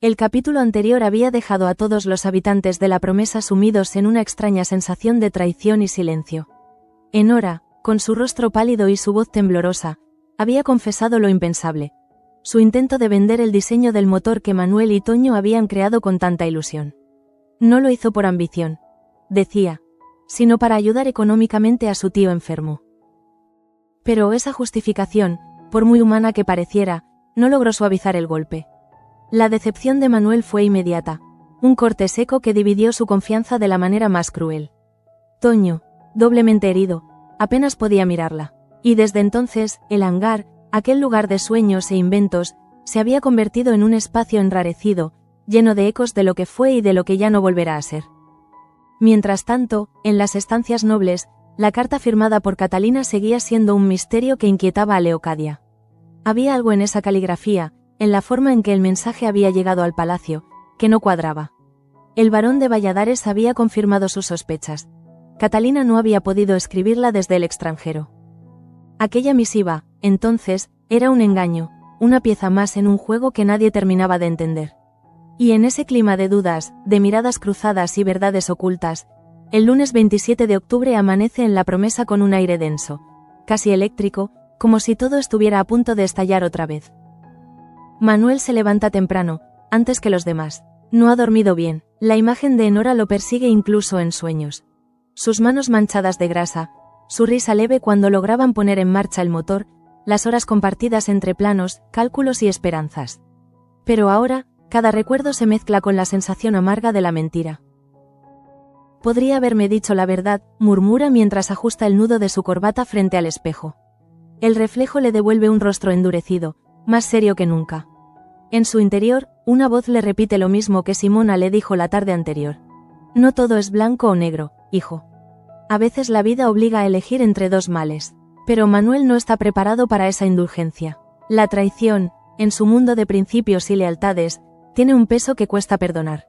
El capítulo anterior había dejado a todos los habitantes de la promesa sumidos en una extraña sensación de traición y silencio. Enora, con su rostro pálido y su voz temblorosa, había confesado lo impensable: su intento de vender el diseño del motor que Manuel y Toño habían creado con tanta ilusión. No lo hizo por ambición, decía, sino para ayudar económicamente a su tío enfermo. Pero esa justificación, por muy humana que pareciera, no logró suavizar el golpe. La decepción de Manuel fue inmediata, un corte seco que dividió su confianza de la manera más cruel. Toño, doblemente herido, apenas podía mirarla, y desde entonces, el hangar, aquel lugar de sueños e inventos, se había convertido en un espacio enrarecido, lleno de ecos de lo que fue y de lo que ya no volverá a ser. Mientras tanto, en las estancias nobles, la carta firmada por Catalina seguía siendo un misterio que inquietaba a Leocadia. Había algo en esa caligrafía, en la forma en que el mensaje había llegado al palacio, que no cuadraba. El barón de Valladares había confirmado sus sospechas. Catalina no había podido escribirla desde el extranjero. Aquella misiva, entonces, era un engaño, una pieza más en un juego que nadie terminaba de entender. Y en ese clima de dudas, de miradas cruzadas y verdades ocultas, el lunes 27 de octubre amanece en la promesa con un aire denso, casi eléctrico, como si todo estuviera a punto de estallar otra vez. Manuel se levanta temprano, antes que los demás. No ha dormido bien, la imagen de Enora lo persigue incluso en sueños. Sus manos manchadas de grasa, su risa leve cuando lograban poner en marcha el motor, las horas compartidas entre planos, cálculos y esperanzas. Pero ahora, cada recuerdo se mezcla con la sensación amarga de la mentira. Podría haberme dicho la verdad, murmura mientras ajusta el nudo de su corbata frente al espejo. El reflejo le devuelve un rostro endurecido, más serio que nunca. En su interior, una voz le repite lo mismo que Simona le dijo la tarde anterior. No todo es blanco o negro, hijo. A veces la vida obliga a elegir entre dos males. Pero Manuel no está preparado para esa indulgencia. La traición, en su mundo de principios y lealtades, tiene un peso que cuesta perdonar.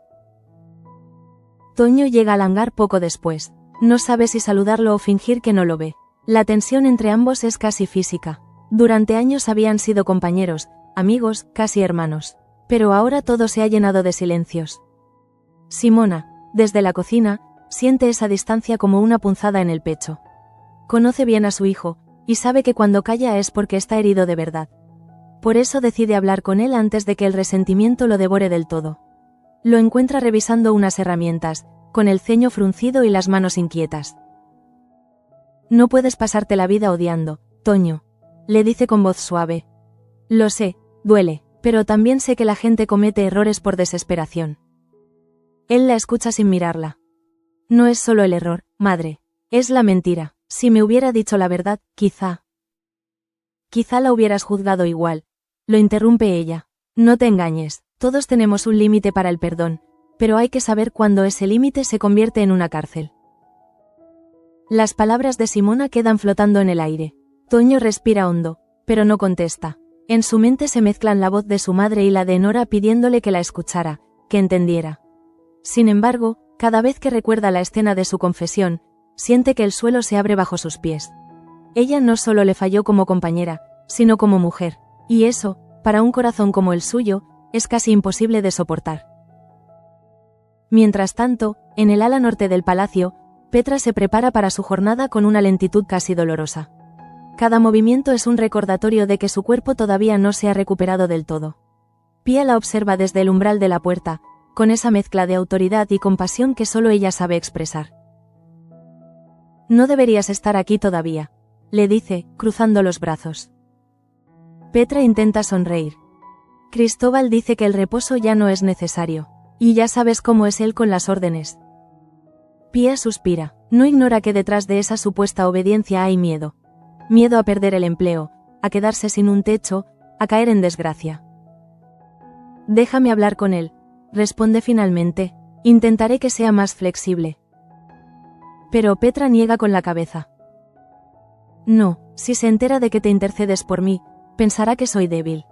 Toño llega al hangar poco después. No sabe si saludarlo o fingir que no lo ve. La tensión entre ambos es casi física. Durante años habían sido compañeros, amigos, casi hermanos. Pero ahora todo se ha llenado de silencios. Simona, desde la cocina, siente esa distancia como una punzada en el pecho. Conoce bien a su hijo, y sabe que cuando calla es porque está herido de verdad. Por eso decide hablar con él antes de que el resentimiento lo devore del todo. Lo encuentra revisando unas herramientas, con el ceño fruncido y las manos inquietas. No puedes pasarte la vida odiando, Toño, le dice con voz suave. Lo sé, duele, pero también sé que la gente comete errores por desesperación. Él la escucha sin mirarla. No es solo el error, madre, es la mentira. Si me hubiera dicho la verdad, quizá la hubieras juzgado igual. Lo interrumpe ella. No te engañes, todos tenemos un límite para el perdón, pero hay que saber cuándo ese límite se convierte en una cárcel. Las palabras de Simona quedan flotando en el aire. Toño respira hondo, pero no contesta. En su mente se mezclan la voz de su madre y la de Enora pidiéndole que la escuchara, que entendiera. Sin embargo, cada vez que recuerda la escena de su confesión, siente que el suelo se abre bajo sus pies. Ella no solo le falló como compañera, sino como mujer, y eso, para un corazón como el suyo, es casi imposible de soportar. Mientras tanto, en el ala norte del palacio, Petra se prepara para su jornada con una lentitud casi dolorosa. Cada movimiento es un recordatorio de que su cuerpo todavía no se ha recuperado del todo. Pía la observa desde el umbral de la puerta, con esa mezcla de autoridad y compasión que solo ella sabe expresar. No deberías estar aquí todavía, le dice, cruzando los brazos. Petra intenta sonreír. Cristóbal dice que el reposo ya no es necesario, y ya sabes cómo es él con las órdenes. Pía suspira, no ignora que detrás de esa supuesta obediencia hay miedo. Miedo a perder el empleo, a quedarse sin un techo, a caer en desgracia. Déjame hablar con él, responde finalmente, intentaré que sea más flexible. Pero Petra niega con la cabeza. No, si se entera de que te intercedes por mí, pensará que soy débil.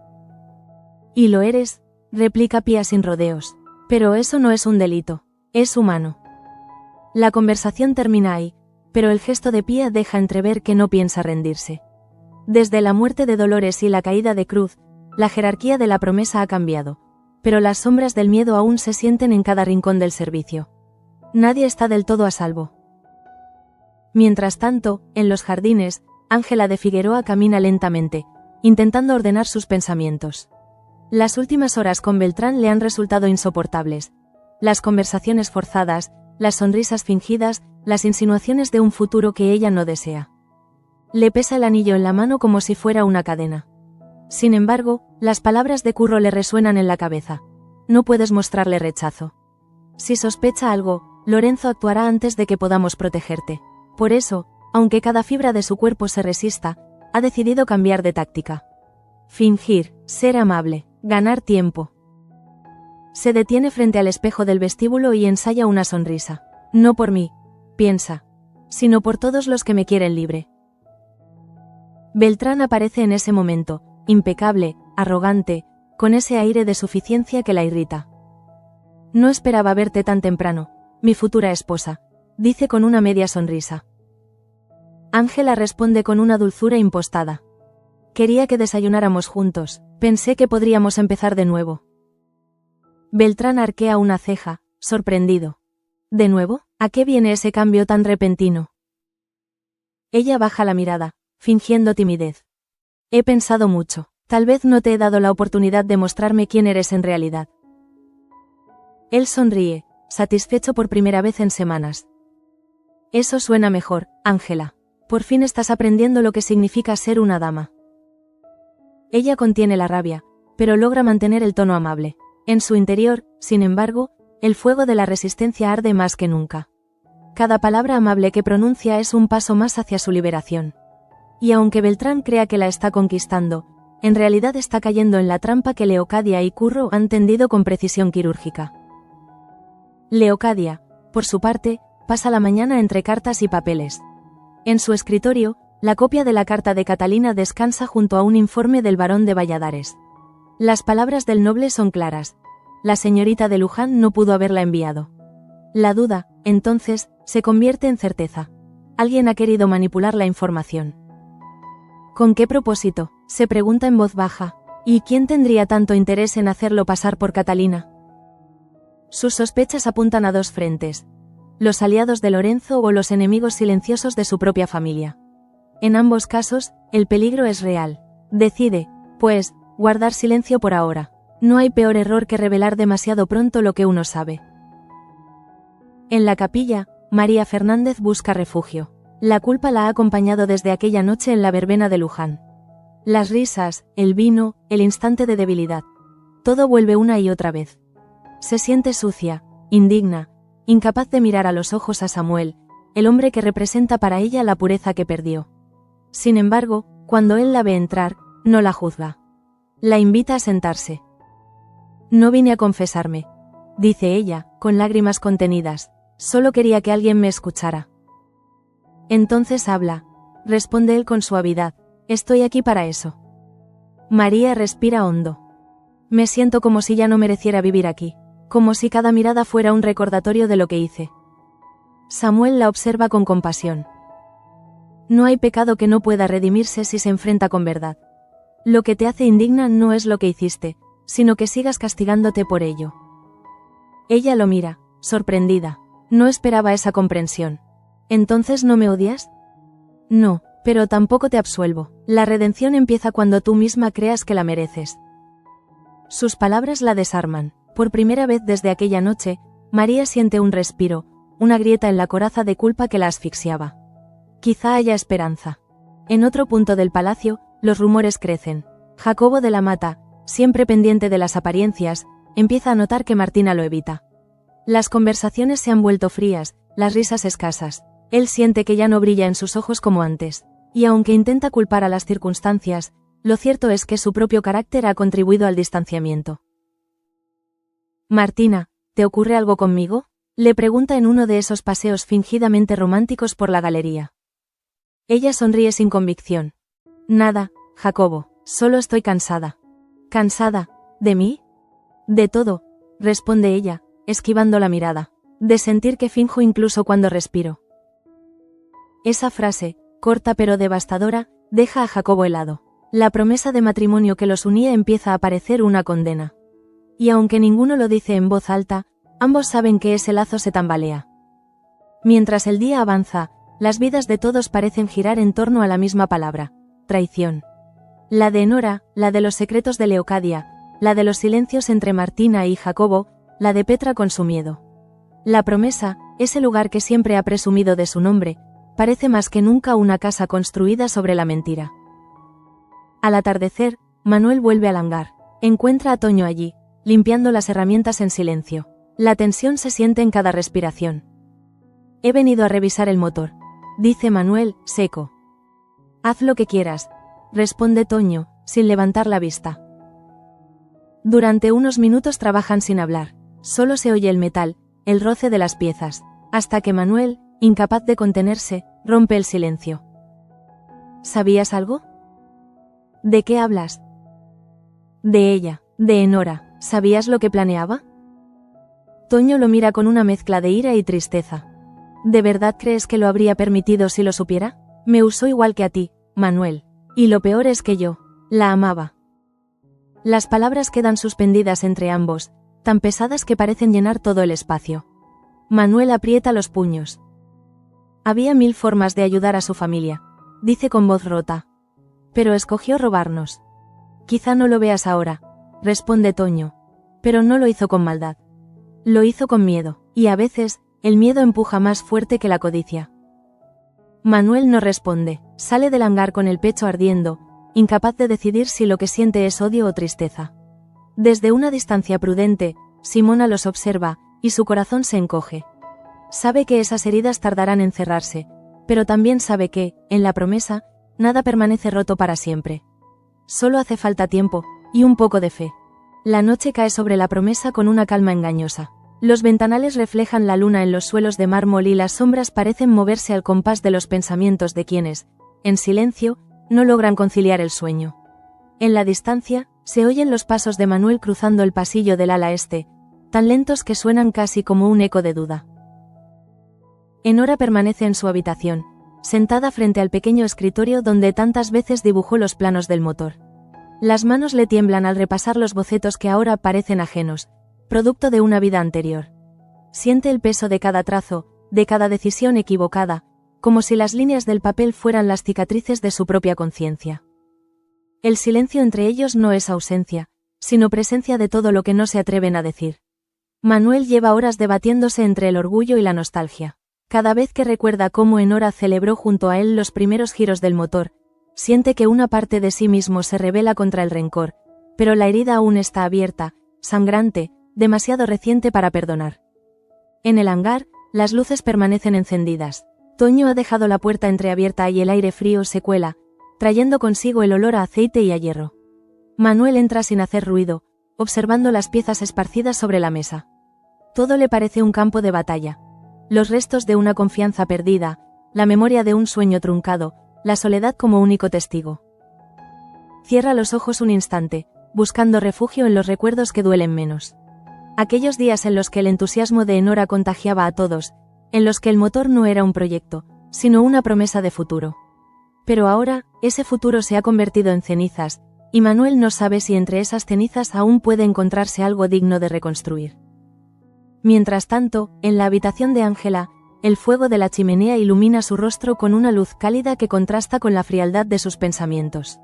Y lo eres, replica Pía sin rodeos. Pero eso no es un delito, es humano. La conversación termina ahí, pero el gesto de Pía deja entrever que no piensa rendirse. Desde la muerte de Dolores y la caída de Cruz, la jerarquía de la promesa ha cambiado. pero las sombras del miedo aún se sienten en cada rincón del servicio. Nadie está del todo a salvo. Mientras tanto, en los jardines, Ángela de Figueroa camina lentamente, intentando ordenar sus pensamientos. Las últimas horas con Beltrán le han resultado insoportables. Las conversaciones forzadas, las sonrisas fingidas, las insinuaciones de un futuro que ella no desea. Le pesa el anillo en la mano como si fuera una cadena. Sin embargo, las palabras de Curro le resuenan en la cabeza. No puedes mostrarle rechazo. Si sospecha algo, Lorenzo actuará antes de que podamos protegerte. Por eso, aunque cada fibra de su cuerpo se resista, ha decidido cambiar de táctica. Fingir, ser amable, ganar tiempo. Se detiene frente al espejo del vestíbulo y ensaya una sonrisa. No por mí, piensa, sino por todos los que me quieren libre. Beltrán aparece en ese momento, impecable, arrogante, con ese aire de suficiencia que la irrita. No esperaba verte tan temprano, mi futura esposa, dice con una media sonrisa. Ángela responde con una dulzura impostada. Quería que desayunáramos juntos, pensé que podríamos empezar de nuevo. Beltrán arquea una ceja, sorprendido. ¿De nuevo? ¿A qué viene ese cambio tan repentino? Ella baja la mirada, fingiendo timidez. He pensado mucho, tal vez no te he dado la oportunidad de mostrarme quién eres en realidad. Él sonríe, satisfecho por primera vez en semanas. Eso suena mejor, Ángela. Por fin estás aprendiendo lo que significa ser una dama. Ella contiene la rabia, pero logra mantener el tono amable. En su interior, sin embargo, el fuego de la resistencia arde más que nunca. Cada palabra amable que pronuncia es un paso más hacia su liberación. Y aunque Beltrán crea que la está conquistando, en realidad está cayendo en la trampa que Leocadia y Curro han tendido con precisión quirúrgica. Leocadia, por su parte, pasa la mañana entre cartas y papeles. En su escritorio, la copia de la carta de Catalina descansa junto a un informe del barón de Valladares. Las palabras del noble son claras. La señorita de Luján no pudo haberla enviado. La duda, entonces, se convierte en certeza. Alguien ha querido manipular la información. ¿Con qué propósito?, se pregunta en voz baja. ¿Y quién tendría tanto interés en hacerlo pasar por Catalina? Sus sospechas apuntan a dos frentes: los aliados de Lorenzo o los enemigos silenciosos de su propia familia. En ambos casos, el peligro es real. Decide, pues, guardar silencio por ahora. No hay peor error que revelar demasiado pronto lo que uno sabe. En la capilla, María Fernández busca refugio. La culpa la ha acompañado desde aquella noche en la verbena de Luján. Las risas, el vino, el instante de debilidad. Todo vuelve una y otra vez. Se siente sucia, indigna, incapaz de mirar a los ojos a Samuel, el hombre que representa para ella la pureza que perdió. Sin embargo, cuando él la ve entrar, no la juzga. La invita a sentarse. No vine a confesarme, dice ella, con lágrimas contenidas. Solo quería que alguien me escuchara. Entonces habla, responde él con suavidad. Estoy aquí para eso. María respira hondo. Me siento como si ya no mereciera vivir aquí, como si cada mirada fuera un recordatorio de lo que hice. Samuel la observa con compasión. No hay pecado que no pueda redimirse si se enfrenta con verdad. Lo que te hace indigna no es lo que hiciste, sino que sigas castigándote por ello. Ella lo mira, sorprendida. No esperaba esa comprensión. ¿Entonces no me odias? No, pero tampoco te absuelvo. La redención empieza cuando tú misma creas que la mereces. Sus palabras la desarman. Por primera vez desde aquella noche, María siente un respiro, una grieta en la coraza de culpa que la asfixiaba. Quizá haya esperanza. En otro punto del palacio, los rumores crecen. Jacobo de la Mata, siempre pendiente de las apariencias, empieza a notar que Martina lo evita. Las conversaciones se han vuelto frías, las risas escasas. Él siente que ya no brilla en sus ojos como antes. Y aunque intenta culpar a las circunstancias, lo cierto es que su propio carácter ha contribuido al distanciamiento. Martina, ¿te ocurre algo conmigo?, le pregunta en uno de esos paseos fingidamente románticos por la galería. Ella sonríe sin convicción. Nada, Jacobo, solo estoy cansada. ¿Cansada? ¿De mí? De todo, responde ella, esquivando la mirada. De sentir que finjo incluso cuando respiro. Esa frase, corta pero devastadora, deja a Jacobo helado. La promesa de matrimonio que los unía empieza a parecer una condena. Y aunque ninguno lo dice en voz alta, ambos saben que ese lazo se tambalea. Mientras el día avanza, las vidas de todos parecen girar en torno a la misma palabra: traición. La de Enora, la de los secretos de Leocadia, la de los silencios entre Martina y Jacobo, la de Petra con su miedo. La promesa, ese lugar que siempre ha presumido de su nombre, parece más que nunca una casa construida sobre la mentira. Al atardecer, Manuel vuelve al hangar. Encuentra a Toño allí, limpiando las herramientas en silencio. La tensión se siente en cada respiración. He venido a revisar el motor, dice Manuel, seco. Haz lo que quieras, responde Toño, sin levantar la vista. Durante unos minutos trabajan sin hablar. Solo se oye el metal, el roce de las piezas, hasta que Manuel, incapaz de contenerse, rompe el silencio. ¿Sabías algo? ¿De qué hablas? De ella, de Enora. ¿Sabías lo que planeaba? Toño lo mira con una mezcla de ira y tristeza. ¿De verdad crees que lo habría permitido si lo supiera? Me usó igual que a ti, Manuel. Y lo peor es que yo la amaba. Las palabras quedan suspendidas entre ambos, tan pesadas que parecen llenar todo el espacio. Manuel aprieta los puños. Había 1000 formas de ayudar a su familia, dice con voz rota. Pero escogió robarnos. Quizá no lo veas ahora, responde Toño. Pero no lo hizo con maldad. Lo hizo con miedo, y a veces, el miedo empuja más fuerte que la codicia. Manuel no responde, sale del hangar con el pecho ardiendo, incapaz de decidir si lo que siente es odio o tristeza. Desde una distancia prudente, Simona los observa, y su corazón se encoge. Sabe que esas heridas tardarán en cerrarse, pero también sabe que, en la promesa, nada permanece roto para siempre. Solo hace falta tiempo, y un poco de fe. La noche cae sobre la promesa con una calma engañosa. Los ventanales reflejan la luna en los suelos de mármol y las sombras parecen moverse al compás de los pensamientos de quienes, en silencio, no logran conciliar el sueño. En la distancia, se oyen los pasos de Manuel cruzando el pasillo del ala este, tan lentos que suenan casi como un eco de duda. Enora permanece en su habitación, sentada frente al pequeño escritorio donde tantas veces dibujó los planos del motor. Las manos le tiemblan al repasar los bocetos que ahora parecen ajenos, producto de una vida anterior. Siente el peso de cada trazo, de cada decisión equivocada, como si las líneas del papel fueran las cicatrices de su propia conciencia. El silencio entre ellos no es ausencia, sino presencia de todo lo que no se atreven a decir. Manuel lleva horas debatiéndose entre el orgullo y la nostalgia. Cada vez que recuerda cómo Enora celebró junto a él los primeros giros del motor, siente que una parte de sí mismo se rebela contra el rencor, pero la herida aún está abierta, sangrante, demasiado reciente para perdonar. En el hangar, las luces permanecen encendidas. Toño ha dejado la puerta entreabierta y el aire frío se cuela, trayendo consigo el olor a aceite y a hierro. Manuel entra sin hacer ruido, observando las piezas esparcidas sobre la mesa. Todo le parece un campo de batalla. Los restos de una confianza perdida, la memoria de un sueño truncado, la soledad como único testigo. Cierra los ojos un instante, buscando refugio en los recuerdos que duelen menos. Aquellos días en los que el entusiasmo de Enora contagiaba a todos, en los que el motor no era un proyecto, sino una promesa de futuro. Pero ahora, ese futuro se ha convertido en cenizas, y Manuel no sabe si entre esas cenizas aún puede encontrarse algo digno de reconstruir. Mientras tanto, en la habitación de Ángela, el fuego de la chimenea ilumina su rostro con una luz cálida que contrasta con la frialdad de sus pensamientos.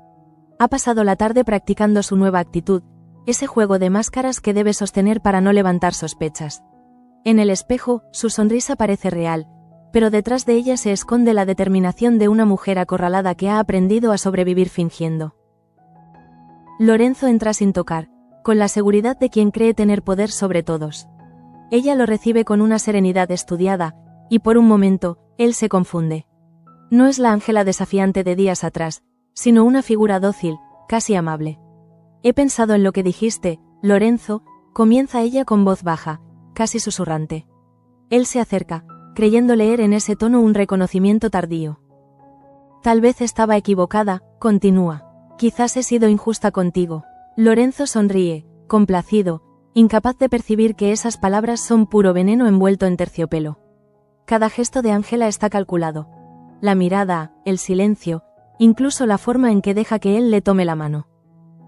Ha pasado la tarde practicando su nueva actitud, ese juego de máscaras que debe sostener para no levantar sospechas. En el espejo, su sonrisa parece real, pero detrás de ella se esconde la determinación de una mujer acorralada que ha aprendido a sobrevivir fingiendo. Lorenzo entra sin tocar, con la seguridad de quien cree tener poder sobre todos. Ella lo recibe con una serenidad estudiada, y por un momento, él se confunde. No es la Ángela desafiante de días atrás, sino una figura dócil, casi amable. He pensado en lo que dijiste, Lorenzo, comienza ella con voz baja, casi susurrante. Él se acerca, creyendo leer en ese tono un reconocimiento tardío. Tal vez estaba equivocada, continúa. Quizás he sido injusta contigo. Lorenzo sonríe, complacido, incapaz de percibir que esas palabras son puro veneno envuelto en terciopelo. Cada gesto de Ángela está calculado. La mirada, el silencio, incluso la forma en que deja que él le tome la mano.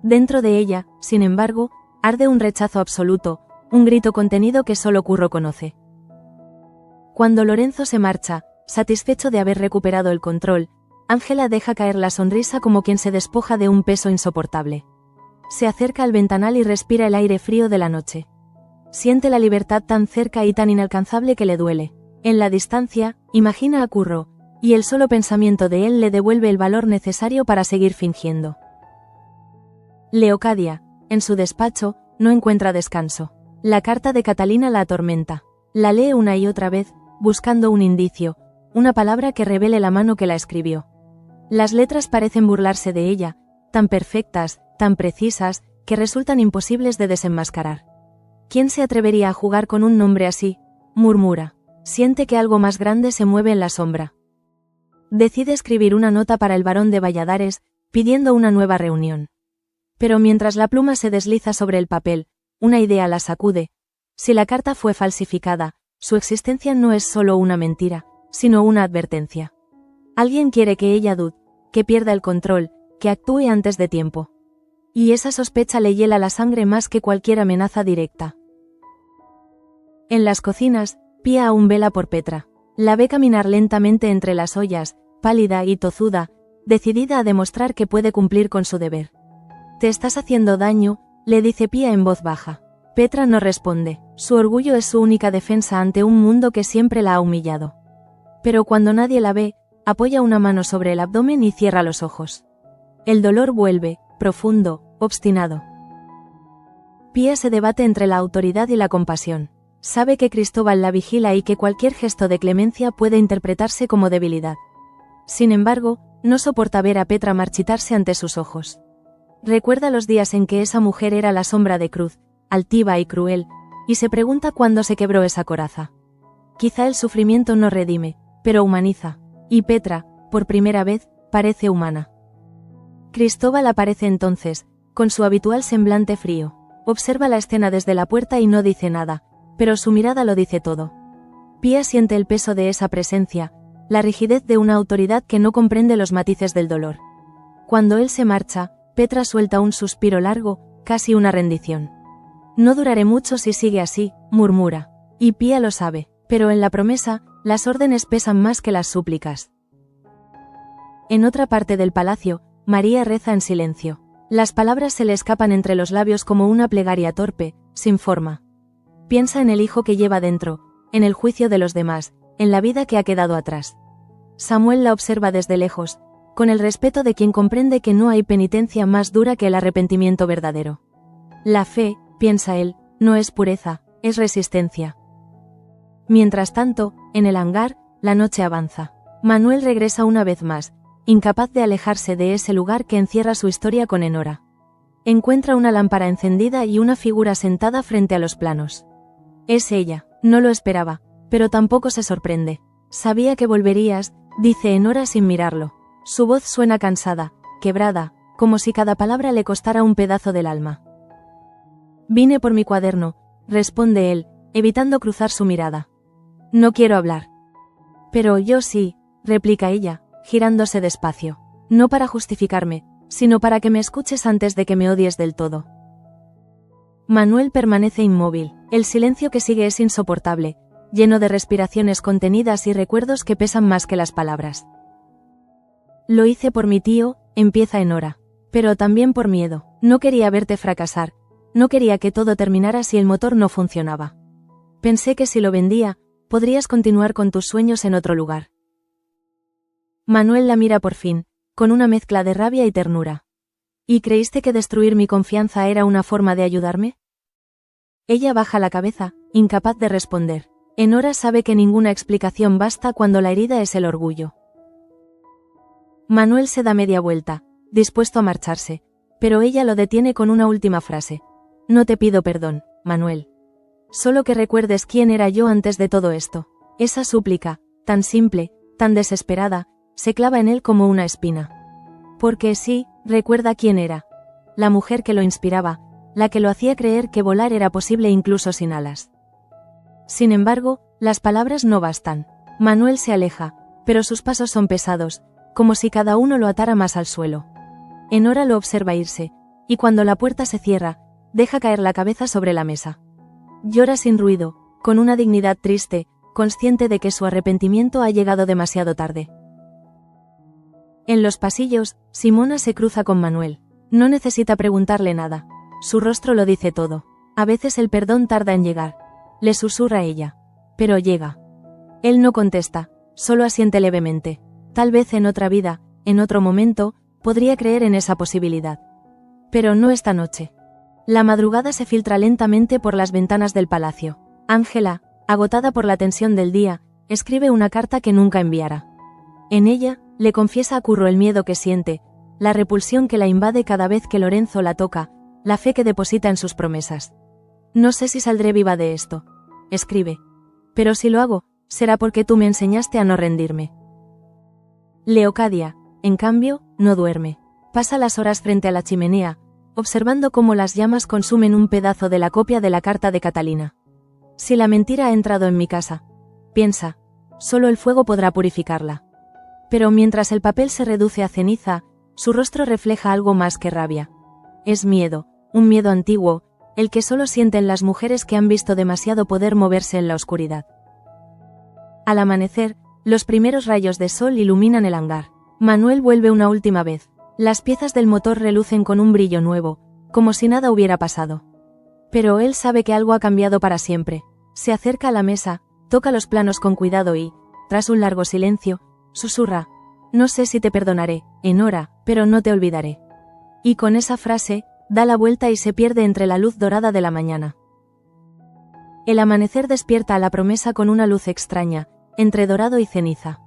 Dentro de ella, sin embargo, Arde un rechazo absoluto, un grito contenido que solo Curro conoce. Cuando Lorenzo se marcha, satisfecho de haber recuperado el control, Ángela deja caer la sonrisa como quien se despoja de un peso insoportable. Se acerca al ventanal y respira el aire frío de la noche. Siente la libertad tan cerca y tan inalcanzable que le duele. En la distancia, imagina a Curro, y el solo pensamiento de él le devuelve el valor necesario para seguir fingiendo. Leocadia, en su despacho, no encuentra descanso. La carta de Catalina la atormenta. La lee una y otra vez, buscando un indicio, una palabra que revele la mano que la escribió. Las letras parecen burlarse de ella, tan perfectas, tan precisas, que resultan imposibles de desenmascarar. ¿Quién se atrevería a jugar con un nombre así?, murmura. Siente que algo más grande se mueve en la sombra. Decide escribir una nota para el barón de Valladares, pidiendo una nueva reunión. Pero mientras la pluma se desliza sobre el papel, una idea la sacude. Si la carta fue falsificada, su existencia no es solo una mentira, sino una advertencia. Alguien quiere que ella dude, que pierda el control, que actúe antes de tiempo. Y esa sospecha le hiela la sangre más que cualquier amenaza directa. En las cocinas, Pía aún vela por Petra. La ve caminar lentamente entre las ollas, pálida y tozuda, decidida a demostrar que puede cumplir con su deber. «Te estás haciendo daño», le dice Pía en voz baja. Petra no responde. Su orgullo es su única defensa ante un mundo que siempre la ha humillado. Pero cuando nadie la ve, apoya una mano sobre el abdomen y cierra los ojos. El dolor vuelve, profundo, obstinado. Pía se debate entre la autoridad y la compasión. Sabe que Cristóbal la vigila y que cualquier gesto de clemencia puede interpretarse como debilidad. Sin embargo, no soporta ver a Petra marchitarse ante sus ojos. Recuerda los días en que esa mujer era la sombra de Cruz, altiva y cruel, y se pregunta cuándo se quebró esa coraza. Quizá el sufrimiento no redime, pero humaniza, y Petra, por primera vez, parece humana. Cristóbal aparece entonces, con su habitual semblante frío. Observa la escena desde la puerta y no dice nada, pero su mirada lo dice todo. Pía siente el peso de esa presencia, la rigidez de una autoridad que no comprende los matices del dolor. Cuando él se marcha, Petra suelta un suspiro largo, casi una rendición. «No duraré mucho si sigue así», murmura. Y Pía lo sabe, pero en la promesa, las órdenes pesan más que las súplicas. En otra parte del palacio, María reza en silencio. Las palabras se le escapan entre los labios como una plegaria torpe, sin forma. Piensa en el hijo que lleva dentro, en el juicio de los demás, en la vida que ha quedado atrás. Samuel la observa desde lejos, con el respeto de quien comprende que no hay penitencia más dura que el arrepentimiento verdadero. La fe, piensa él, no es pureza, es resistencia. Mientras tanto, en el hangar, la noche avanza. Manuel regresa una vez más, incapaz de alejarse de ese lugar que encierra su historia con Enora. Encuentra una lámpara encendida y una figura sentada frente a los planos. Es ella, no lo esperaba, pero tampoco se sorprende. «Sabía que volverías», dice Enora sin mirarlo. Su voz suena cansada, quebrada, como si cada palabra le costara un pedazo del alma. «Vine por mi cuaderno», responde él, evitando cruzar su mirada. «No quiero hablar». «Pero yo sí», replica ella, girándose despacio. «No para justificarme, sino para que me escuches antes de que me odies del todo». Manuel permanece inmóvil. El silencio que sigue es insoportable, lleno de respiraciones contenidas y recuerdos que pesan más que las palabras. «Lo hice por mi tío», empieza Enora. «Pero también por miedo. No quería verte fracasar. No quería que todo terminara si el motor no funcionaba. Pensé que si lo vendía, podrías continuar con tus sueños en otro lugar». Manuel la mira por fin, con una mezcla de rabia y ternura. «¿Y creíste que destruir mi confianza era una forma de ayudarme?». Ella baja la cabeza, incapaz de responder. Enora sabe que ninguna explicación basta cuando la herida es el orgullo. Manuel se da media vuelta, dispuesto a marcharse, pero ella lo detiene con una última frase. «No te pido perdón, Manuel. Solo que recuerdes quién era yo antes de todo esto». Esa súplica, tan simple, tan desesperada, se clava en él como una espina. Porque sí, recuerda quién era. La mujer que lo inspiraba, la que lo hacía creer que volar era posible incluso sin alas. Sin embargo, las palabras no bastan. Manuel se aleja, pero sus pasos son pesados, como si cada uno lo atara más al suelo. Enora lo observa irse, y cuando la puerta se cierra, deja caer la cabeza sobre la mesa. Llora sin ruido, con una dignidad triste, consciente de que su arrepentimiento ha llegado demasiado tarde. En los pasillos, Simona se cruza con Manuel. No necesita preguntarle nada. Su rostro lo dice todo. A veces el perdón tarda en llegar. Le susurra ella. Pero llega. Él no contesta, solo asiente levemente. Tal vez en otra vida, en otro momento, podría creer en esa posibilidad. Pero no esta noche. La madrugada se filtra lentamente por las ventanas del palacio. Ángela, agotada por la tensión del día, escribe una carta que nunca enviará. En ella, le confiesa a Curro el miedo que siente, la repulsión que la invade cada vez que Lorenzo la toca, la fe que deposita en sus promesas. No sé si saldré viva de esto, escribe. Pero si lo hago, será porque tú me enseñaste a no rendirme. Leocadia, en cambio, no duerme. Pasa las horas frente a la chimenea, observando cómo las llamas consumen un pedazo de la copia de la carta de Catalina. Si la mentira ha entrado en mi casa, piensa, solo el fuego podrá purificarla. Pero mientras el papel se reduce a ceniza, su rostro refleja algo más que rabia. Es miedo, un miedo antiguo, el que solo sienten las mujeres que han visto demasiado poder moverse en la oscuridad. Al amanecer, los primeros rayos de sol iluminan el hangar. Manuel vuelve una última vez. Las piezas del motor relucen con un brillo nuevo, como si nada hubiera pasado. Pero él sabe que algo ha cambiado para siempre. Se acerca a la mesa, toca los planos con cuidado y, tras un largo silencio, susurra: no sé si te perdonaré, Enora, pero no te olvidaré. Y con esa frase, da la vuelta y se pierde entre la luz dorada de la mañana. El amanecer despierta a la promesa con una luz extraña, entre dorado y ceniza.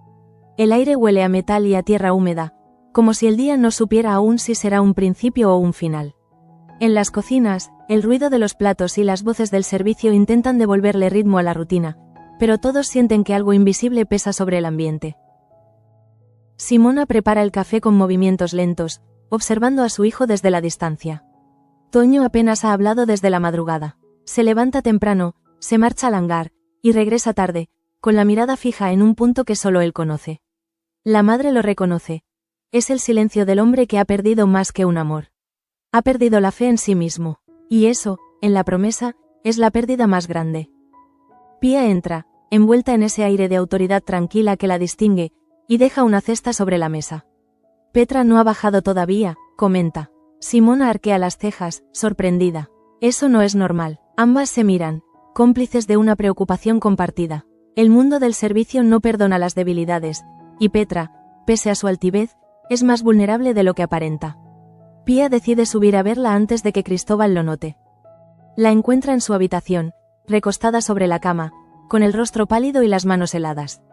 El aire huele a metal y a tierra húmeda, como si el día no supiera aún si será un principio o un final. En las cocinas, el ruido de los platos y las voces del servicio intentan devolverle ritmo a la rutina, pero todos sienten que algo invisible pesa sobre el ambiente. Simona prepara el café con movimientos lentos, observando a su hijo desde la distancia. Toño apenas ha hablado desde la madrugada. Se levanta temprano, se marcha al hangar, y regresa tarde, con la mirada fija en un punto que solo él conoce. La madre lo reconoce. Es el silencio del hombre que ha perdido más que un amor. Ha perdido la fe en sí mismo. Y eso, en la promesa, es la pérdida más grande. Pía entra, envuelta en ese aire de autoridad tranquila que la distingue, y deja una cesta sobre la mesa. Petra no ha bajado todavía, comenta. Simona arquea las cejas, sorprendida. Eso no es normal. Ambas se miran, cómplices de una preocupación compartida. El mundo del servicio no perdona las debilidades, y Petra, pese a su altivez, es más vulnerable de lo que aparenta. Pía decide subir a verla antes de que Cristóbal lo note. La encuentra en su habitación, recostada sobre la cama, con el rostro pálido y las manos heladas.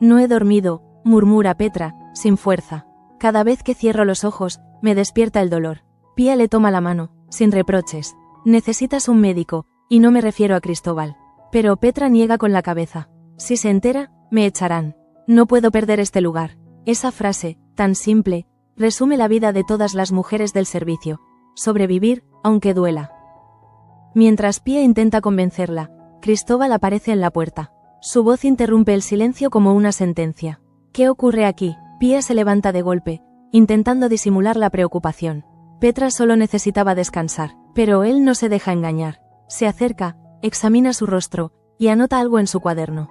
No he dormido, murmura Petra, sin fuerza. Cada vez que cierro los ojos, me despierta el dolor. Pía le toma la mano, sin reproches. Necesitas un médico, y no me refiero a Cristóbal. Pero Petra niega con la cabeza. Si se entera, me echarán. No puedo perder este lugar. Esa frase, tan simple, resume la vida de todas las mujeres del servicio. Sobrevivir, aunque duela. Mientras Pía intenta convencerla, Cristóbal aparece en la puerta. Su voz interrumpe el silencio como una sentencia. ¿Qué ocurre aquí? Pía se levanta de golpe, intentando disimular la preocupación. Petra solo necesitaba descansar, pero él no se deja engañar. Se acerca, examina su rostro, y anota algo en su cuaderno.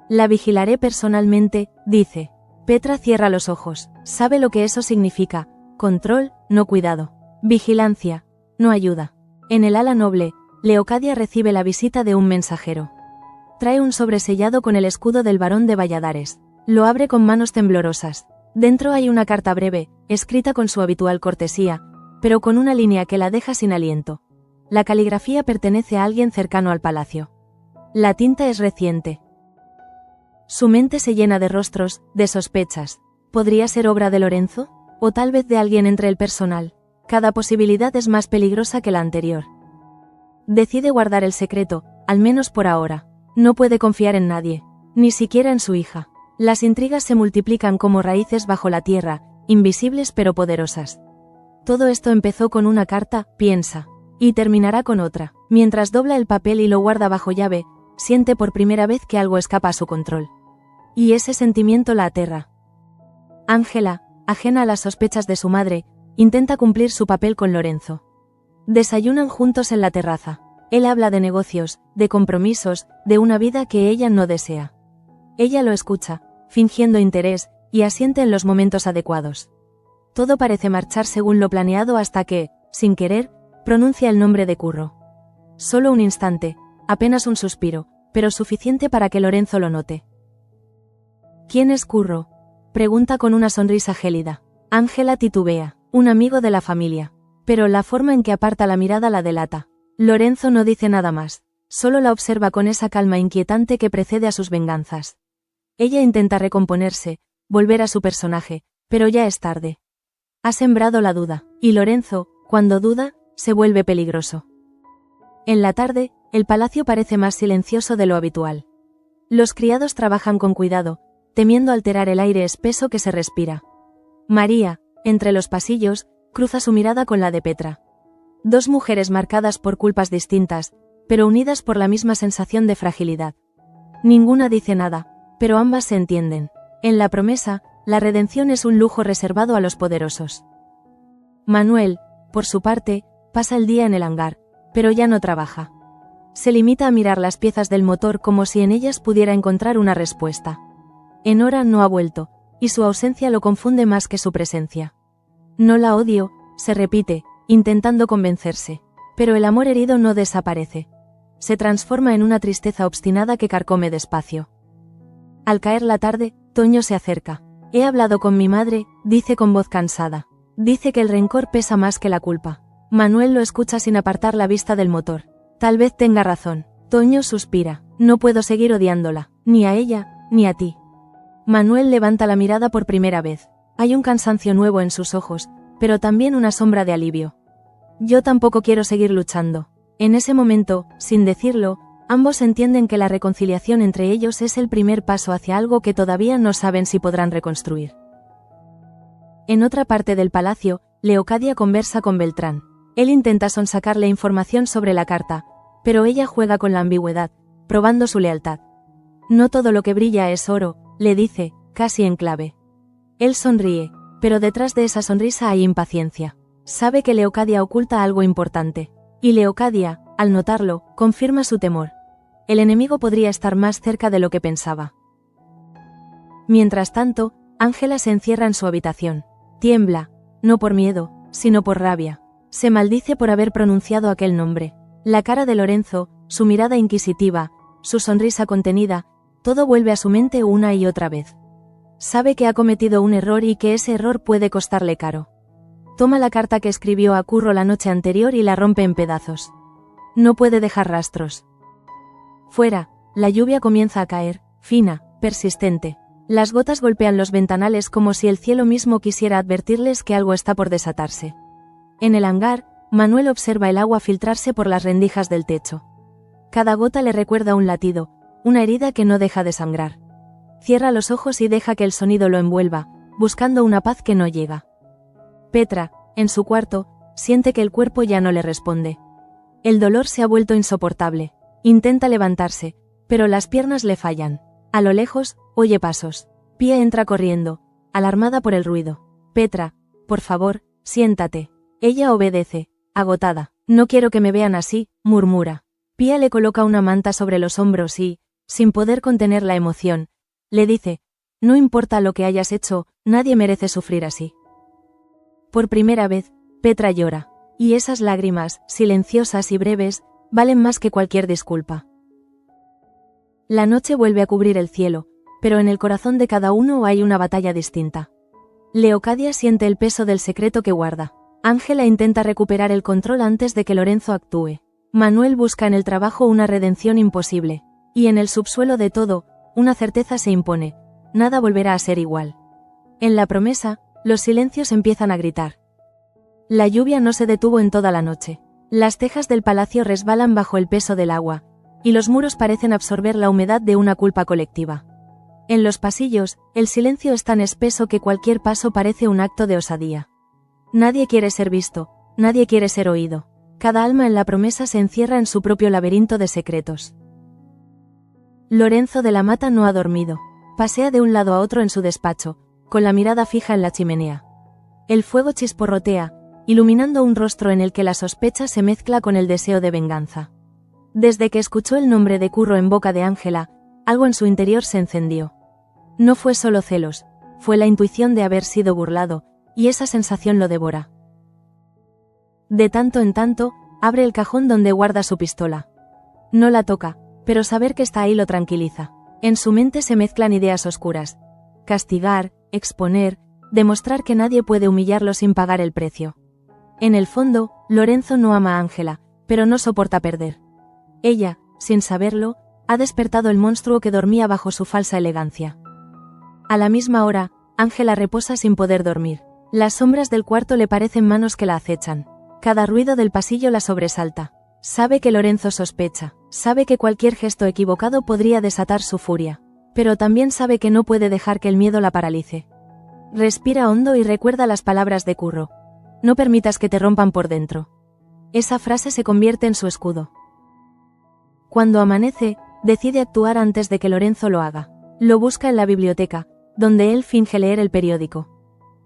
La vigilaré personalmente, dice. Petra cierra los ojos. Sabe lo que eso significa. Control, no cuidado. Vigilancia, no ayuda. En el ala noble, Leocadia recibe la visita de un mensajero. Trae un sobresellado con el escudo del barón de Valladares. Lo abre con manos temblorosas. Dentro hay una carta breve, escrita con su habitual cortesía, pero con una línea que la deja sin aliento. La caligrafía pertenece a alguien cercano al palacio. La tinta es reciente. Su mente se llena de rostros, de sospechas. ¿Podría ser obra de Lorenzo? ¿O tal vez de alguien entre el personal? Cada posibilidad es más peligrosa que la anterior. Decide guardar el secreto, al menos por ahora. No puede confiar en nadie, ni siquiera en su hija. Las intrigas se multiplican como raíces bajo la tierra, invisibles pero poderosas. Todo esto empezó con una carta, piensa, y terminará con otra. Mientras dobla el papel y lo guarda bajo llave, siente por primera vez que algo escapa a su control. Y ese sentimiento la aterra. Ángela, ajena a las sospechas de su madre, intenta cumplir su papel con Lorenzo. Desayunan juntos en la terraza. Él habla de negocios, de compromisos, de una vida que ella no desea. Ella lo escucha, fingiendo interés, y asiente en los momentos adecuados. Todo parece marchar según lo planeado hasta que, sin querer, pronuncia el nombre de Curro. Solo un instante, apenas un suspiro, pero suficiente para que Lorenzo lo note. ¿Quién es Curro?, pregunta con una sonrisa gélida. Ángela titubea, un amigo de la familia. Pero la forma en que aparta la mirada la delata. Lorenzo no dice nada más, solo la observa con esa calma inquietante que precede a sus venganzas. Ella intenta recomponerse, volver a su personaje, pero ya es tarde. Ha sembrado la duda, y Lorenzo, cuando duda, se vuelve peligroso. En la tarde, el palacio parece más silencioso de lo habitual. Los criados trabajan con cuidado, temiendo alterar el aire espeso que se respira. María, entre los pasillos, cruza su mirada con la de Petra. Dos mujeres marcadas por culpas distintas, pero unidas por la misma sensación de fragilidad. Ninguna dice nada, pero ambas se entienden. En la promesa, la redención es un lujo reservado a los poderosos. Manuel, por su parte, pasa el día en el hangar, pero ya no trabaja. Se limita a mirar las piezas del motor como si en ellas pudiera encontrar una respuesta. Enora no ha vuelto, y su ausencia lo confunde más que su presencia. No la odio, se repite, intentando convencerse, pero el amor herido no desaparece. Se transforma en una tristeza obstinada que carcome despacio. Al caer la tarde, Toño se acerca. He hablado con mi madre, dice con voz cansada. Dice que el rencor pesa más que la culpa. Manuel lo escucha sin apartar la vista del motor. Tal vez tenga razón. Toño suspira. No puedo seguir odiándola, ni a ella, ni a ti. Manuel levanta la mirada por primera vez. Hay un cansancio nuevo en sus ojos, pero también una sombra de alivio. Yo tampoco quiero seguir luchando. En ese momento, sin decirlo, ambos entienden que la reconciliación entre ellos es el primer paso hacia algo que todavía no saben si podrán reconstruir. En otra parte del palacio, Leocadia conversa con Beltrán. Él intenta sonsacarle información sobre la carta, pero ella juega con la ambigüedad, probando su lealtad. No todo lo que brilla es oro, le dice, casi en clave. Él sonríe, pero detrás de esa sonrisa hay impaciencia. Sabe que Leocadia oculta algo importante. Y Leocadia, al notarlo, confirma su temor. El enemigo podría estar más cerca de lo que pensaba. Mientras tanto, Ángela se encierra en su habitación. Tiembla, no por miedo, sino por rabia. Se maldice por haber pronunciado aquel nombre. La cara de Lorenzo, su mirada inquisitiva, su sonrisa contenida, todo vuelve a su mente una y otra vez. Sabe que ha cometido un error y que ese error puede costarle caro. Toma la carta que escribió a Curro la noche anterior y la rompe en pedazos. No puede dejar rastros. Fuera, la lluvia comienza a caer, fina, persistente. Las gotas golpean los ventanales como si el cielo mismo quisiera advertirles que algo está por desatarse. En el hangar, Manuel observa el agua filtrarse por las rendijas del techo. Cada gota le recuerda un latido, una herida que no deja de sangrar. Cierra los ojos y deja que el sonido lo envuelva, buscando una paz que no llega. Petra, en su cuarto, siente que el cuerpo ya no le responde. El dolor se ha vuelto insoportable. Intenta levantarse, pero las piernas le fallan. A lo lejos, oye pasos. Pia entra corriendo, alarmada por el ruido. Petra, por favor, siéntate. Ella obedece, agotada. No quiero que me vean así, murmura. Pia le coloca una manta sobre los hombros y, sin poder contener la emoción, le dice, no importa lo que hayas hecho, nadie merece sufrir así. Por primera vez, Petra llora, y esas lágrimas, silenciosas y breves, valen más que cualquier disculpa. La noche vuelve a cubrir el cielo, pero en el corazón de cada uno hay una batalla distinta. Leocadia siente el peso del secreto que guarda. Ángela intenta recuperar el control antes de que Lorenzo actúe. Manuel busca en el trabajo una redención imposible. Y en el subsuelo de todo, una certeza se impone: nada volverá a ser igual. En la promesa, los silencios empiezan a gritar. La lluvia no se detuvo en toda la noche. Las tejas del palacio resbalan bajo el peso del agua, y los muros parecen absorber la humedad de una culpa colectiva. En los pasillos, el silencio es tan espeso que cualquier paso parece un acto de osadía. Nadie quiere ser visto, nadie quiere ser oído. Cada alma en la promesa se encierra en su propio laberinto de secretos. Lorenzo de la Mata no ha dormido. Pasea de un lado a otro en su despacho, con la mirada fija en la chimenea. El fuego chisporrotea, iluminando un rostro en el que la sospecha se mezcla con el deseo de venganza. Desde que escuchó el nombre de Curro en boca de Ángela, algo en su interior se encendió. No fue solo celos, fue la intuición de haber sido burlado, y esa sensación lo devora. De tanto en tanto, abre el cajón donde guarda su pistola. No la toca, pero saber que está ahí lo tranquiliza. En su mente se mezclan ideas oscuras. Castigar, exponer, demostrar que nadie puede humillarlo sin pagar el precio. En el fondo, Lorenzo no ama a Ángela, pero no soporta perder. Ella, sin saberlo, ha despertado el monstruo que dormía bajo su falsa elegancia. A la misma hora, Ángela reposa sin poder dormir. Las sombras del cuarto le parecen manos que la acechan. Cada ruido del pasillo la sobresalta. Sabe que Lorenzo sospecha, sabe que cualquier gesto equivocado podría desatar su furia, pero también sabe que no puede dejar que el miedo la paralice. Respira hondo y recuerda las palabras de Curro. No permitas que te rompan por dentro. Esa frase se convierte en su escudo. Cuando amanece, decide actuar antes de que Lorenzo lo haga. Lo busca en la biblioteca, donde él finge leer el periódico.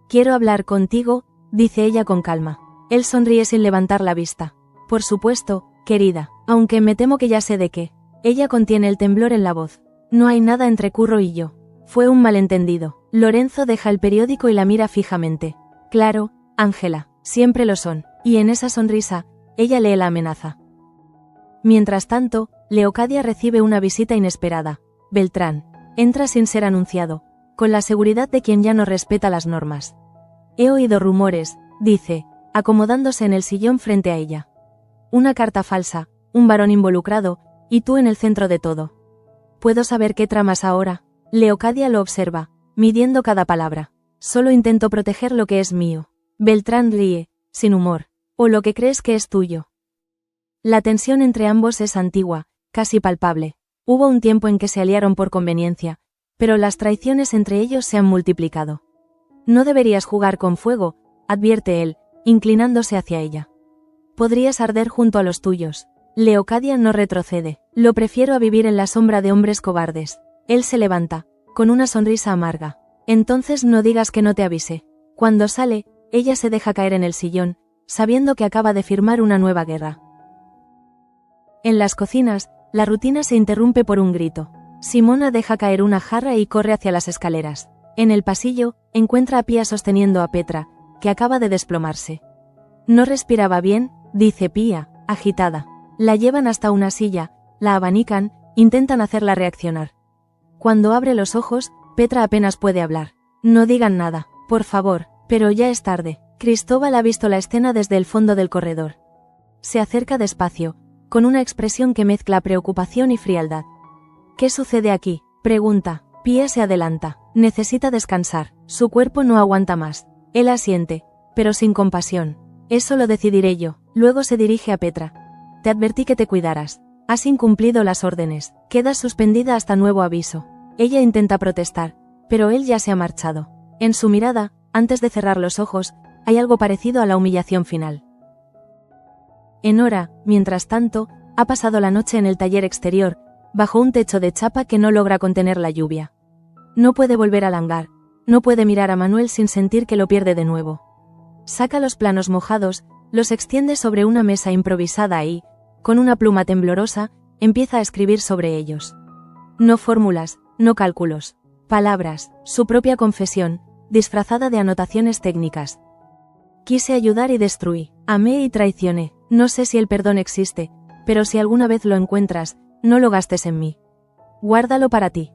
Quiero hablar contigo, dice ella con calma. Él sonríe sin levantar la vista. Por supuesto, querida, aunque me temo que ya sé de qué. Ella contiene el temblor en la voz. No hay nada entre Curro y yo. Fue un malentendido. Lorenzo deja el periódico y la mira fijamente. Claro, Ángela, siempre lo son. Y en esa sonrisa, ella lee la amenaza. Mientras tanto, Leocadia recibe una visita inesperada. Beltrán entra sin ser anunciado, con la seguridad de quien ya no respeta las normas. He oído rumores, dice, acomodándose en el sillón frente a ella. Una carta falsa, un varón involucrado, y tú en el centro de todo. ¿Puedo saber qué tramas ahora? Leocadia lo observa, midiendo cada palabra. Solo intento proteger lo que es mío. Beltrán ríe, sin humor. O lo que crees que es tuyo. La tensión entre ambos es antigua, casi palpable. Hubo un tiempo en que se aliaron por conveniencia, pero las traiciones entre ellos se han multiplicado. No deberías jugar con fuego, advierte él, inclinándose hacia ella. Podrías arder junto a los tuyos. Leocadia no retrocede. Lo prefiero a vivir en la sombra de hombres cobardes. Él se levanta, con una sonrisa amarga. Entonces no digas que no te avise. Cuando sale, ella se deja caer en el sillón, sabiendo que acaba de firmar una nueva guerra. En las cocinas, la rutina se interrumpe por un grito. Simona deja caer una jarra y corre hacia las escaleras. En el pasillo, encuentra a Pía sosteniendo a Petra, que acaba de desplomarse. No respiraba bien, dice Pía, agitada. La llevan hasta una silla, la abanican, intentan hacerla reaccionar. Cuando abre los ojos, Petra apenas puede hablar. No digan nada, por favor, pero ya es tarde. Cristóbal ha visto la escena desde el fondo del corredor. Se acerca despacio, con una expresión que mezcla preocupación y frialdad. ¿Qué sucede aquí?, pregunta. Pía se adelanta. Necesita descansar, su cuerpo no aguanta más. Él asiente, pero sin compasión. Eso lo decidiré yo. Luego se dirige a Petra. Te advertí que te cuidaras. Has incumplido las órdenes. Quedas suspendida hasta nuevo aviso. Ella intenta protestar, pero él ya se ha marchado. En su mirada, antes de cerrar los ojos, hay algo parecido a la humillación final. Enora, mientras tanto, ha pasado la noche en el taller exterior, bajo un techo de chapa que no logra contener la lluvia. No puede volver al hangar, no puede mirar a Manuel sin sentir que lo pierde de nuevo. Saca los planos mojados, los extiende sobre una mesa improvisada y, con una pluma temblorosa, empieza a escribir sobre ellos. No fórmulas, no cálculos, palabras, su propia confesión, disfrazada de anotaciones técnicas. Quise ayudar y destruí, amé y traicioné. No sé si el perdón existe, pero si alguna vez lo encuentras, no lo gastes en mí. Guárdalo para ti.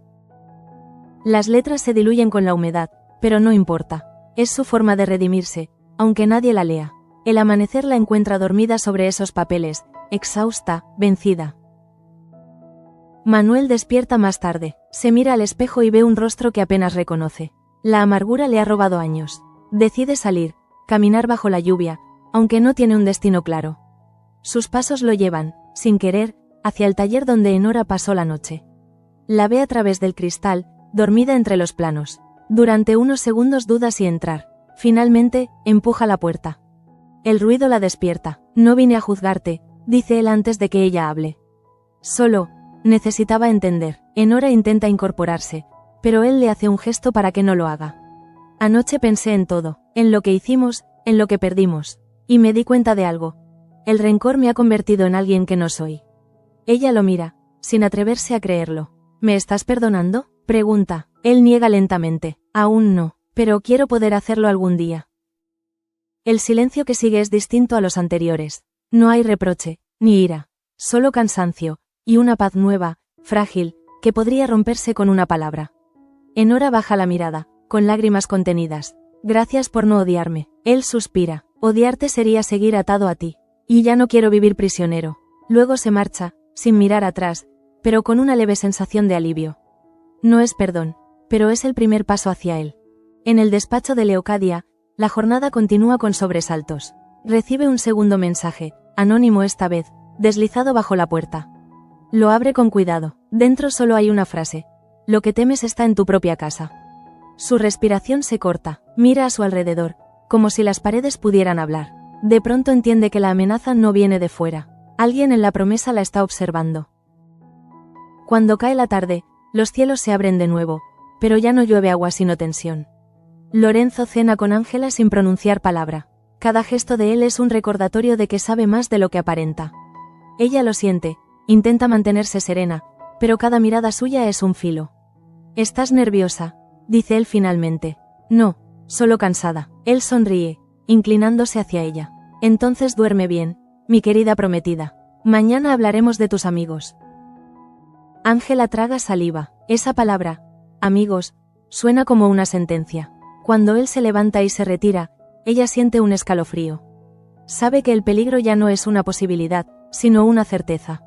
Las letras se diluyen con la humedad, pero no importa. Es su forma de redimirse, aunque nadie la lea. El amanecer la encuentra dormida sobre esos papeles, exhausta, vencida. Manuel despierta más tarde, se mira al espejo y ve un rostro que apenas reconoce. La amargura le ha robado años. Decide salir, caminar bajo la lluvia, aunque no tiene un destino claro. Sus pasos lo llevan, sin querer, hacia el taller donde Enora pasó la noche. La ve a través del cristal, dormida entre los planos. Durante unos segundos duda si entrar. Finalmente, empuja la puerta. El ruido la despierta. No vine a juzgarte, dice él antes de que ella hable. Solo, necesitaba entender. Enora intenta incorporarse, pero él le hace un gesto para que no lo haga. Anoche pensé en todo, en lo que hicimos, en lo que perdimos. Y me di cuenta de algo. El rencor me ha convertido en alguien que no soy. Ella lo mira, sin atreverse a creerlo. ¿Me estás perdonando?, pregunta. Él niega lentamente. Aún no, pero quiero poder hacerlo algún día. El silencio que sigue es distinto a los anteriores. No hay reproche, ni ira. Solo cansancio, y una paz nueva, frágil, que podría romperse con una palabra. Enora baja la mirada, con lágrimas contenidas. Gracias por no odiarme. Él suspira. Odiarte sería seguir atado a ti. Y ya no quiero vivir prisionero. Luego se marcha, sin mirar atrás, pero con una leve sensación de alivio. No es perdón, pero es el primer paso hacia él. En el despacho de Leocadia, la jornada continúa con sobresaltos. Recibe un segundo mensaje, anónimo esta vez, deslizado bajo la puerta. Lo abre con cuidado. Dentro solo hay una frase. Lo que temes está en tu propia casa. Su respiración se corta, mira a su alrededor, como si las paredes pudieran hablar. De pronto entiende que la amenaza no viene de fuera. Alguien en la promesa la está observando. Cuando cae la tarde, los cielos se abren de nuevo, pero ya no llueve agua sino tensión. Lorenzo cena con Ángela sin pronunciar palabra. Cada gesto de él es un recordatorio de que sabe más de lo que aparenta. Ella lo siente, intenta mantenerse serena, pero cada mirada suya es un filo. «¿Estás nerviosa?», dice él finalmente. «No, solo cansada». Él sonríe, inclinándose hacia ella. «Entonces duerme bien, mi querida prometida. Mañana hablaremos de tus amigos». Ángela traga saliva. Esa palabra, amigos, suena como una sentencia. Cuando él se levanta y se retira, ella siente un escalofrío. Sabe que el peligro ya no es una posibilidad, sino una certeza.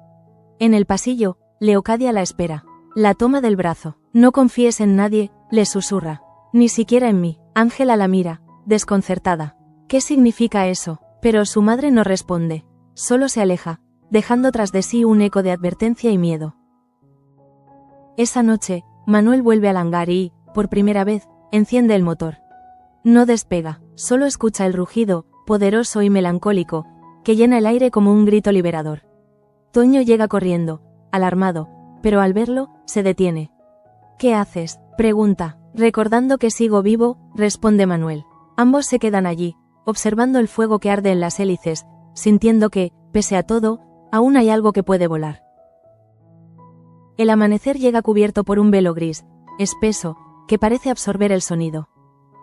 En el pasillo, Leocadia la espera. La toma del brazo. «No confíes en nadie», le susurra. «Ni siquiera en mí». Ángela la mira, desconcertada. ¿Qué significa eso? Pero su madre no responde. Solo se aleja, dejando tras de sí un eco de advertencia y miedo. Esa noche, Manuel vuelve al hangar y, por primera vez, enciende el motor. No despega, solo escucha el rugido, poderoso y melancólico, que llena el aire como un grito liberador. Toño llega corriendo, alarmado, pero al verlo, se detiene. «¿Qué haces?», pregunta. «Recordando que sigo vivo», responde Manuel. Ambos se quedan allí, observando el fuego que arde en las hélices, sintiendo que, pese a todo, aún hay algo que puede volar. El amanecer llega cubierto por un velo gris, espeso, que parece absorber el sonido.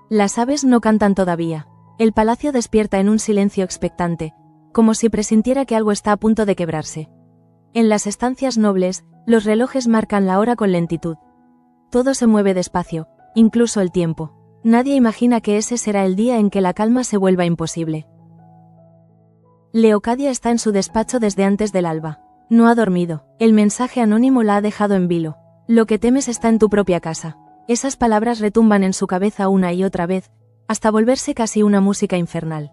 Las aves no cantan todavía. El palacio despierta en un silencio expectante, como si presintiera que algo está a punto de quebrarse. En las estancias nobles, los relojes marcan la hora con lentitud. Todo se mueve despacio, incluso el tiempo. Nadie imagina que ese será el día en que la calma se vuelva imposible. Leocadia está en su despacho desde antes del alba. No ha dormido. El mensaje anónimo la ha dejado en vilo. «Lo que temes está en tu propia casa». Esas palabras retumban en su cabeza una y otra vez, hasta volverse casi una música infernal.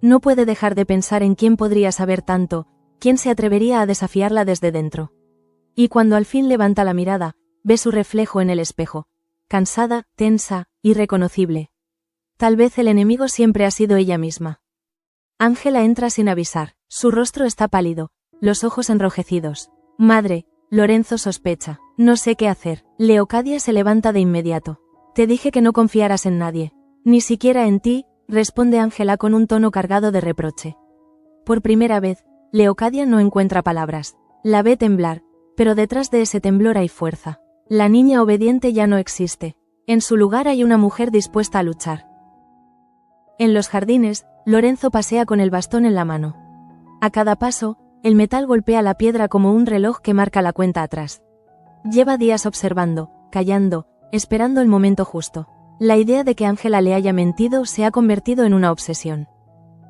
No puede dejar de pensar en quién podría saber tanto, quién se atrevería a desafiarla desde dentro. Y cuando al fin levanta la mirada, ve su reflejo en el espejo. Cansada, tensa, irreconocible. Tal vez el enemigo siempre ha sido ella misma. Ángela entra sin avisar. Su rostro está pálido, los ojos enrojecidos. «Madre», Lorenzo sospecha. «No sé qué hacer». Leocadia se levanta de inmediato. «Te dije que no confiaras en nadie. Ni siquiera en ti», responde Ángela con un tono cargado de reproche. Por primera vez, Leocadia no encuentra palabras. La ve temblar, pero detrás de ese temblor hay fuerza. La niña obediente ya no existe. En su lugar hay una mujer dispuesta a luchar. En los jardines, Lorenzo pasea con el bastón en la mano. A cada paso, el metal golpea la piedra como un reloj que marca la cuenta atrás. Lleva días observando, callando, esperando el momento justo. La idea de que Ángela le haya mentido se ha convertido en una obsesión.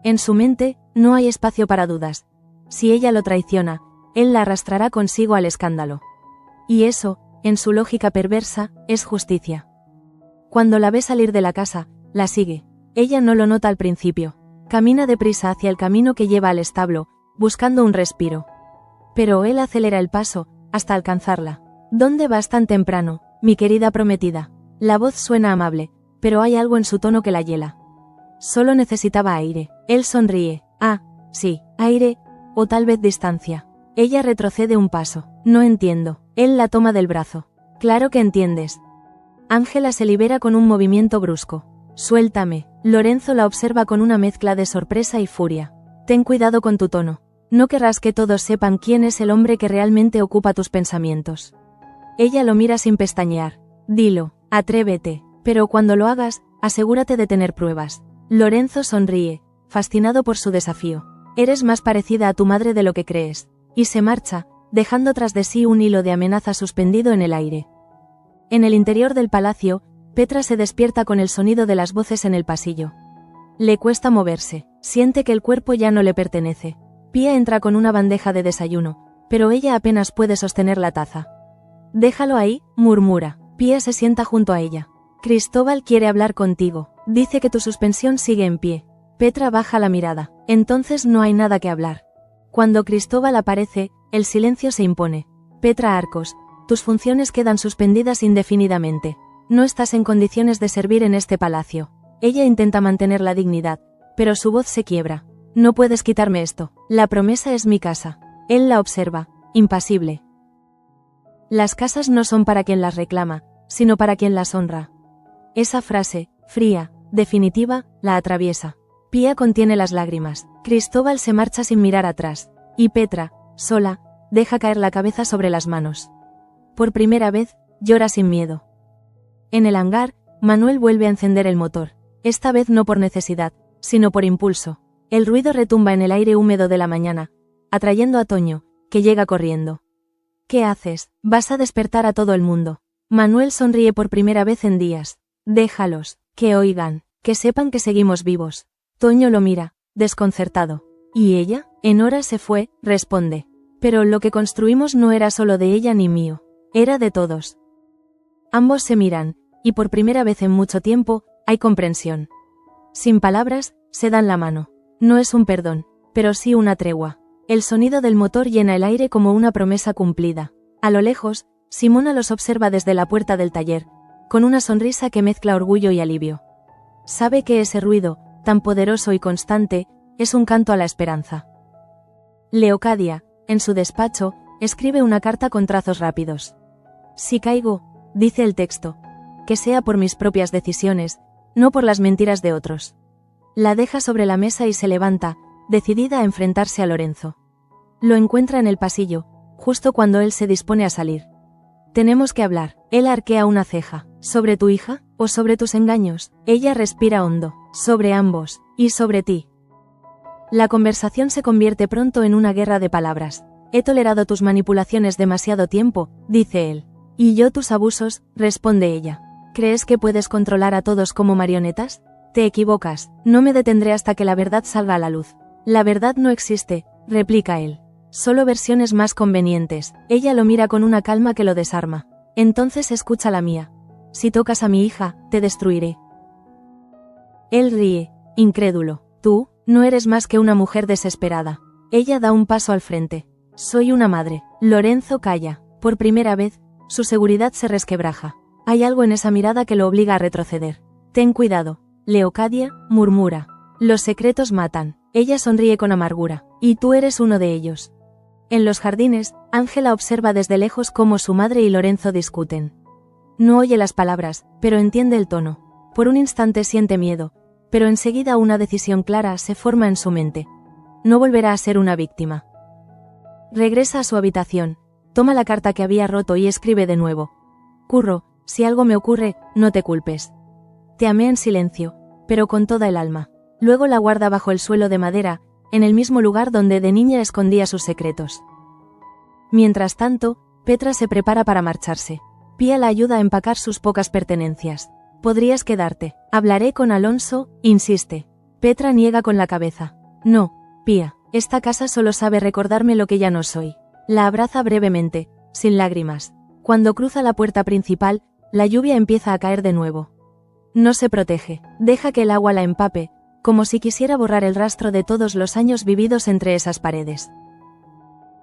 En su mente, no hay espacio para dudas. Si ella lo traiciona, él la arrastrará consigo al escándalo. Y eso, en su lógica perversa, es justicia. Cuando la ve salir de la casa, la sigue. Ella no lo nota al principio. Camina deprisa hacia el camino que lleva al establo, buscando un respiro. Pero él acelera el paso, hasta alcanzarla. «¿Dónde vas tan temprano, mi querida prometida?». La voz suena amable, pero hay algo en su tono que la hiela. Solo necesitaba aire. Él sonríe. «Ah, sí, aire, o tal vez distancia». Ella retrocede un paso. «No entiendo». Él la toma del brazo. «Claro que entiendes». Ángela se libera con un movimiento brusco. Suéltame. Lorenzo la observa con una mezcla de sorpresa y furia. Ten cuidado con tu tono. No querrás que todos sepan quién es el hombre que realmente ocupa tus pensamientos. Ella lo mira sin pestañear. Dilo, atrévete, pero cuando lo hagas, asegúrate de tener pruebas. Lorenzo sonríe, fascinado por su desafío. Eres más parecida a tu madre de lo que crees. Y se marcha, dejando tras de sí un hilo de amenaza suspendido en el aire. En el interior del palacio, Petra se despierta con el sonido de las voces en el pasillo. Le cuesta moverse, siente que el cuerpo ya no le pertenece. Pía entra con una bandeja de desayuno, pero ella apenas puede sostener la taza. Déjalo ahí, murmura. Pía se sienta junto a ella. Cristóbal quiere hablar contigo, dice que tu suspensión sigue en pie. Petra baja la mirada, entonces no hay nada que hablar. Cuando Cristóbal aparece, el silencio se impone. Petra Arcos, tus funciones quedan suspendidas indefinidamente. No estás en condiciones de servir en este palacio. Ella intenta mantener la dignidad, pero su voz se quiebra. No puedes quitarme esto. La promesa es mi casa. Él la observa, impasible. Las casas no son para quien las reclama, sino para quien las honra. Esa frase, fría, definitiva, la atraviesa. Pía contiene las lágrimas. Cristóbal se marcha sin mirar atrás. Y Petra, sola, deja caer la cabeza sobre las manos. Por primera vez, llora sin miedo. En el hangar, Manuel vuelve a encender el motor. Esta vez no por necesidad, sino por impulso. El ruido retumba en el aire húmedo de la mañana, atrayendo a Toño, que llega corriendo. ¿Qué haces? Vas a despertar a todo el mundo. Manuel sonríe por primera vez en días. Déjalos, que oigan, que sepan que seguimos vivos. Toño lo mira, desconcertado. ¿Y ella? Enora se fue, responde. Pero lo que construimos no era solo de ella ni mío. Era de todos. Ambos se miran, y por primera vez en mucho tiempo, hay comprensión. Sin palabras, se dan la mano. No es un perdón, pero sí una tregua. El sonido del motor llena el aire como una promesa cumplida. A lo lejos, Simona los observa desde la puerta del taller, con una sonrisa que mezcla orgullo y alivio. Sabe que ese ruido, tan poderoso y constante, es un canto a la esperanza. Leocadia, en su despacho, escribe una carta con trazos rápidos. Si caigo, dice el texto, que sea por mis propias decisiones, no por las mentiras de otros. La deja sobre la mesa y se levanta, decidida a enfrentarse a Lorenzo. Lo encuentra en el pasillo, justo cuando él se dispone a salir. Tenemos que hablar. Él arquea una ceja. ¿Sobre tu hija? ¿O sobre tus engaños? Ella respira hondo. Sobre ambos. Y sobre ti. La conversación se convierte pronto en una guerra de palabras. He tolerado tus manipulaciones demasiado tiempo, dice él. Y yo tus abusos, responde ella. ¿Crees que puedes controlar a todos como marionetas? Te equivocas. No me detendré hasta que la verdad salga a la luz. La verdad no existe, replica él. Solo versiones más convenientes. Ella lo mira con una calma que lo desarma. Entonces escucha la mía. Si tocas a mi hija, te destruiré. Él ríe, incrédulo. Tú, no eres más que una mujer desesperada. Ella da un paso al frente. Soy una madre. Lorenzo calla. Por primera vez, su seguridad se resquebraja. Hay algo en esa mirada que lo obliga a retroceder. Ten cuidado. Leocadia, murmura. Los secretos matan. Ella sonríe con amargura. Y tú eres uno de ellos. En los jardines, Ángela observa desde lejos cómo su madre y Lorenzo discuten. No oye las palabras, pero entiende el tono. Por un instante siente miedo, pero enseguida una decisión clara se forma en su mente. No volverá a ser una víctima. Regresa a su habitación, toma la carta que había roto y escribe de nuevo. Curro, si algo me ocurre, no te culpes. Te amé en silencio, pero con toda el alma. Luego la guarda bajo el suelo de madera, en el mismo lugar donde de niña escondía sus secretos. Mientras tanto, Petra se prepara para marcharse. Pía la ayuda a empacar sus pocas pertenencias. Podrías quedarte. Hablaré con Alonso, insiste. Petra niega con la cabeza. No, Pía, esta casa solo sabe recordarme lo que ya no soy. La abraza brevemente, sin lágrimas. Cuando cruza la puerta principal, la lluvia empieza a caer de nuevo. No se protege, deja que el agua la empape, como si quisiera borrar el rastro de todos los años vividos entre esas paredes.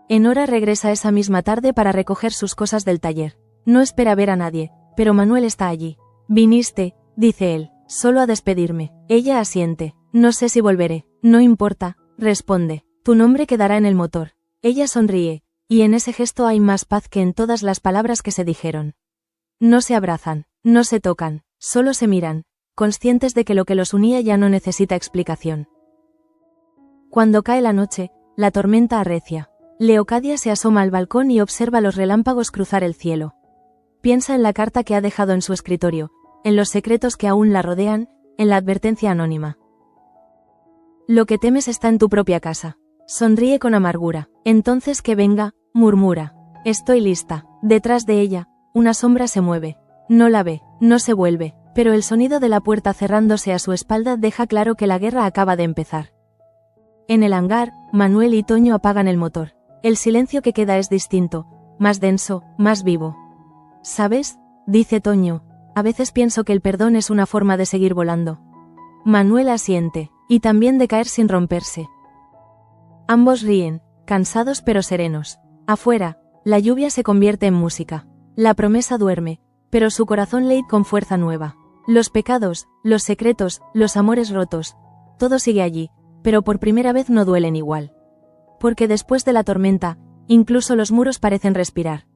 Enora regresa esa misma tarde para recoger sus cosas del taller. No espera ver a nadie, pero Manuel está allí. Viniste, dice él, solo a despedirme. Ella asiente. No sé si volveré. No importa, responde. Tu nombre quedará en el motor. Ella sonríe, y en ese gesto hay más paz que en todas las palabras que se dijeron. No se abrazan, no se tocan, solo se miran, conscientes de que lo que los unía ya no necesita explicación. Cuando cae la noche, la tormenta arrecia. Leocadia se asoma al balcón y observa los relámpagos cruzar el cielo. Piensa en la carta que ha dejado en su escritorio, en los secretos que aún la rodean, en la advertencia anónima. Lo que temes está en tu propia casa. Sonríe con amargura. Entonces que venga, murmura. Estoy lista. Detrás de ella, una sombra se mueve. No la ve, no se vuelve, pero el sonido de la puerta cerrándose a su espalda deja claro que la guerra acaba de empezar. En el hangar, Manuel y Toño apagan el motor. El silencio que queda es distinto, más denso, más vivo. ¿Sabes?, dice Toño, a veces pienso que el perdón es una forma de seguir volando. Manuel asiente, y también de caer sin romperse. Ambos ríen, cansados pero serenos. Afuera, la lluvia se convierte en música. La promesa duerme, pero su corazón late con fuerza nueva. Los pecados, los secretos, los amores rotos, todo sigue allí, pero por primera vez no duelen igual. Porque después de la tormenta, incluso los muros parecen respirar.